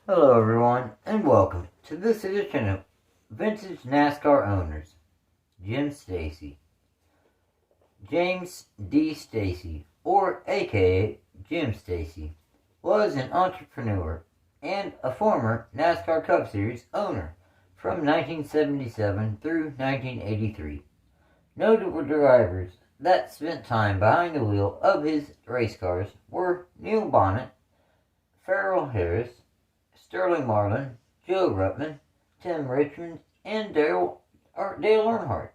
Hello everyone, and welcome to this edition of Vintage NASCAR Owners. Jim Stacy. James D. Stacy, or aka Jim Stacy, was an entrepreneur and a former NASCAR Cupseries owner from 1977 through 1983. Notable drivers that spent time behind the wheel of his race cars were Neil Bonnet, Farrell Harris, Sterling Marlin, Joe Ruttman, Timrichmond, and Daleearnhardt.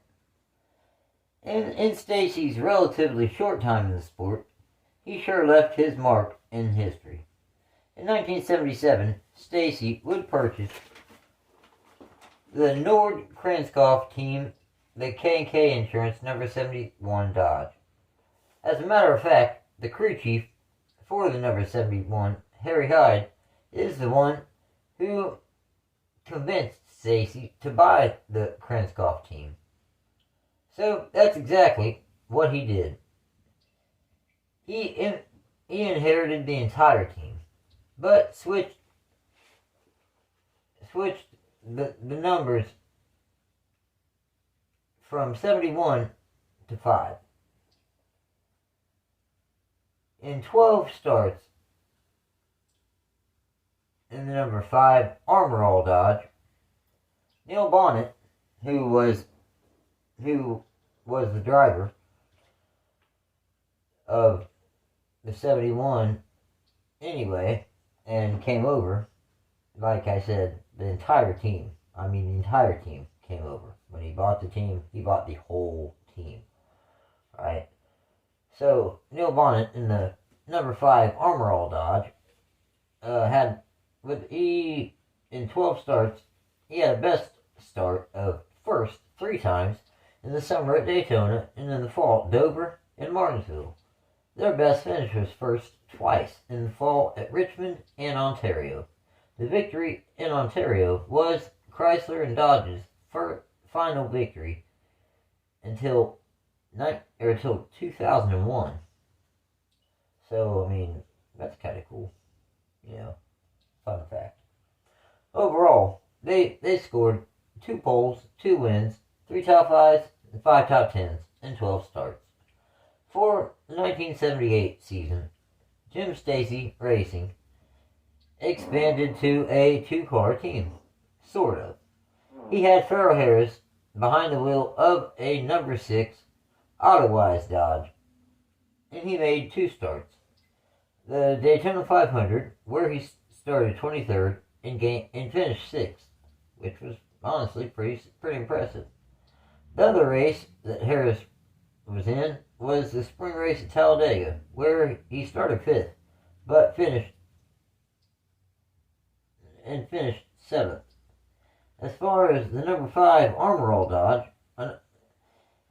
In Stacy's relatively short time in the sport, he sure left his mark in history. In 1977, Stacy would purchase the Nord-Krenskoff team, the K&K Insurance number 71 Dodge. As a matter of fact, the crew chief for the number 71, Harry Hyde, is the one who convinced Stacy to buy the Krenskoff team. So that's exactly what he did. He inherited the entire team, but switched the numbers from 71 to 5. In 12 starts, in the number 5 Armor All Dodge, Neil Bonnet, who was the driver of the 71 anyway, and came over, like I said, the entire team came over. When he bought the team, he bought the whole team. Right? So, Neil Bonnet in the number 5 Armor All Dodge in 12 starts, he had a best start of first 3 times in the summer at Daytona, and in the fall at Dover and Martinsville. Their best finish was first twice in the fall at Richmond and Ontario. The victory in Ontario was Chrysler and Dodge's final victory until 2001. So, I mean, that's kind of cool. Fun fact. Overall, they scored 2 poles, 2 wins, 3 top 5s, and 5 top 10s in 12 starts. For the 1978 season, Jim Stacy Racing expanded to a 2-car team. Sort of. He had Farrell Harris behind the wheel of a number 6 Daloisisio Dodge, and he made 2 starts. The Daytona 500, where he started 23rd and finished 6th, which was honestly pretty impressive. The other race that Harris was in was the spring race at Talladega, where he started 5th, but finished 7th. As far as the number 5 Armor All Dodge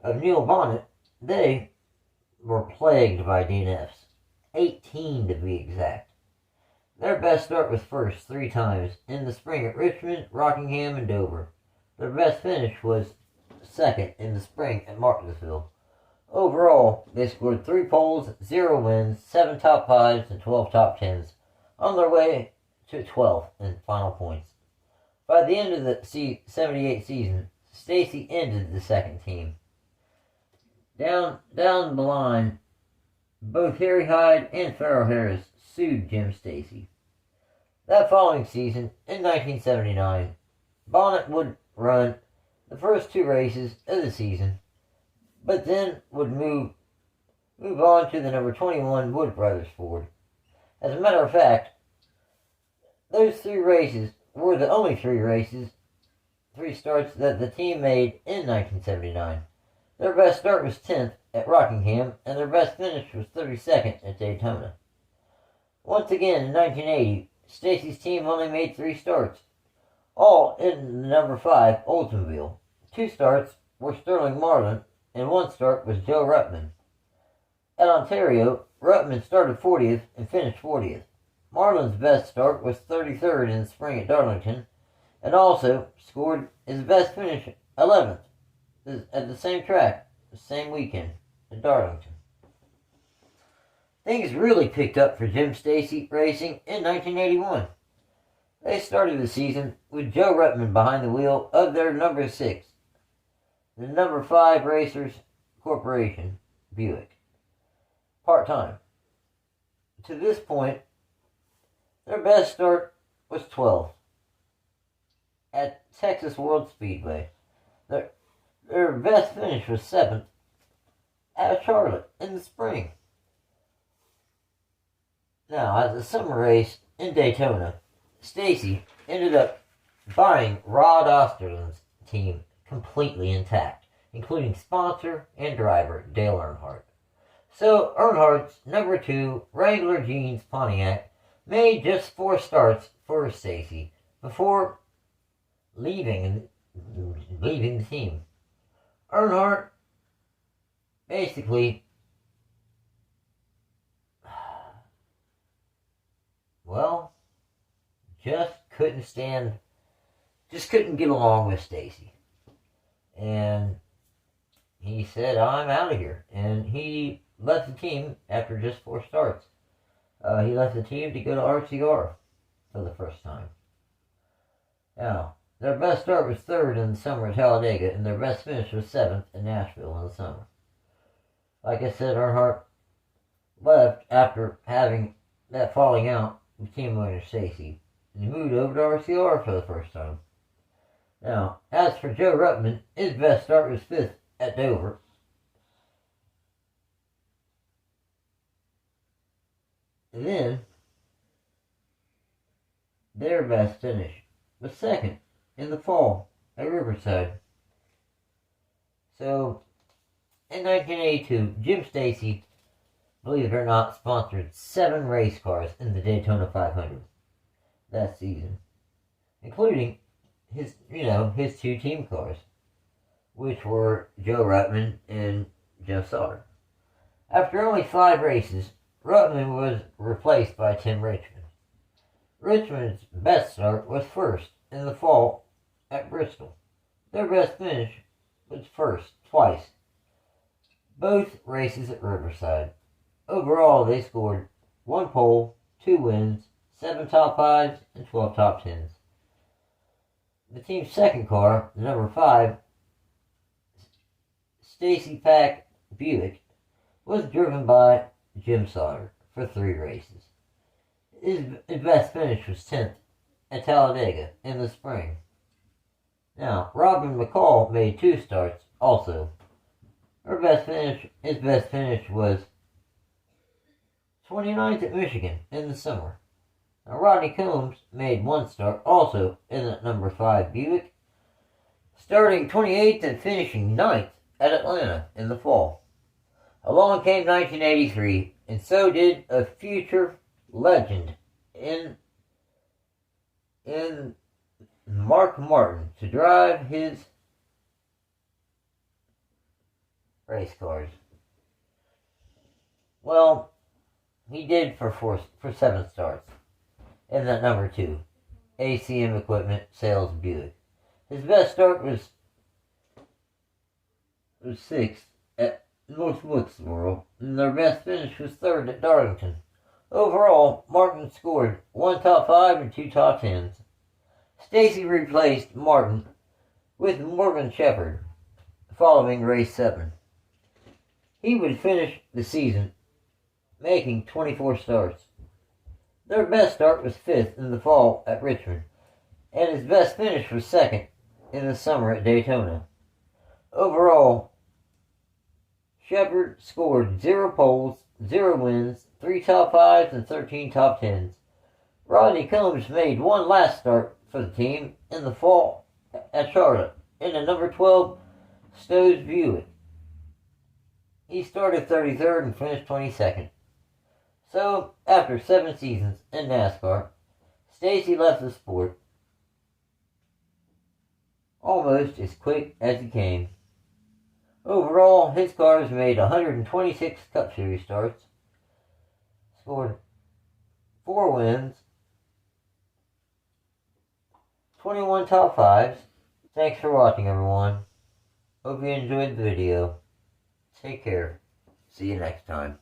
of Neil Bonnet, they were plagued by DNFs. 18 to be exact. Their best start was first 3 times in the spring at Richmond, Rockingham, and Dover. Their best finish was second in the spring at Martinsville. Overall, they scored 3 poles, 0 wins, 7 top 5s, and 12 top 10s, on their way to 12th in final points. By the end of the 78 season, Stacy ended the second team. Down the line, both Harry Hyde and Farrell Harris sued Jim Stacy. That following season, in 1979, Bonnet would run the first 2 races of the season, but then would move on to the number 21 Wood Brothers Ford. As a matter of fact, those 3 races were the only 3 starts that the team made in 1979. Their best start was 10th at Rockingham, and their best finish was 32nd at Daytona. Once again, in 1980, Stacy's team only made 3 starts, all in the number 5 Oldsmobile. 2 starts were Sterling Marlin, and 1 start was Joe Ruttman. At Ontario, Ruttman started 40th and finished 40th. Marlin's best start was 33rd in the spring at Darlington, and also scored his best finish 11th at the same track, the same weekend at Darlington. Things really picked up for Jim Stacy Racing in 1981. They started the season with Joe Ruttman behind the wheel of their number 6, the number 5 Racers Corporation Buick, part-time. To this point, their best start was 12th at Texas World Speedway. Their best finish was 7th at Charlotte in the spring. Now, at the summer race in Daytona, Stacy ended up buying Rod Osterland's team completely intact, including sponsor and driver Daleearnhardt. So Earnhardt's number 2 Wrangler Jeans Pontiac made just 4 starts for Stacy before leaving the team. Earnhardt basically, well, just couldn't get along with Stacy. And he said, I'm out of here. And he left the team after just 4 starts. He left the team to go to RCR for the first time. Now, their best start was 3rd in the summer at Talladega, and their best finish was 7th in Nashville in the summer. Like I said, Earnhardt left after having that falling out with team owner Stacy, and he moved over to RCR for the first time. Now, as for Joe Ruttman, his best start was 5th at Dover. And then, their best finish was 2nd in the fall at Riverside. So, in 1982, Jim Stacy, believe it or not, sponsored 7 race cars in the Daytona 500 that season, including his 2 team cars, which were Joe Ruttman and Jeff Sauter. After only 5 races, Ruttman was replaced by Timrichmond. Richmond's best start was 1st in the fall at Bristol. Their best finish was 1st twice, both races at Riverside. Overall, they scored 1 pole, 2 wins, 7 top 5s, and 12 top 10s. The team's second car, the number 5, Stacy Pack Buick, was driven by Jim Sauter for 3 races. His best finish was 10th at Talladega in the spring. Now, Robin McCall made 2 starts also. His best finish was 29th at Michigan in the summer. Now, Rodney Combs made 1 start also in the number 5 Buick, starting 28th and finishing 9th at Atlanta in the fall. Along came 1983, and so did a future legend in Mark Martin to drive his race cars. Well, he did for 7 starts in that number 2 ACM Equipment Sales Buick. His best start was 6th at North Wilkesboro, and their best finish was 3rd at Darlington. Overall, Martin scored 1 top 5 and 2 top 10s. Stacy replaced Martin with Morganshepherd following race 7. He would finish the season making 24 starts. Their best start was 5th in the fall at Richmond, and his best finish was 2nd in the summer at Daytona. Overall, Shepherd scored 0 poles, 0 wins, 3 top 5s, and 13 top 10s. Rodney Combs made 1 last start for the team in the fall at Charlotte in the number 12 Stowe's Buick. He started 33rd and finished 22nd. So, after 7 seasons in NASCAR, Stacy left the sport almost as quick as he came. Overall, his cars made 126 Cup Series starts, scored 4 wins, 21 top 5s. Thanks for watching, everyone. Hope you enjoyed the video. Take care. See you next time.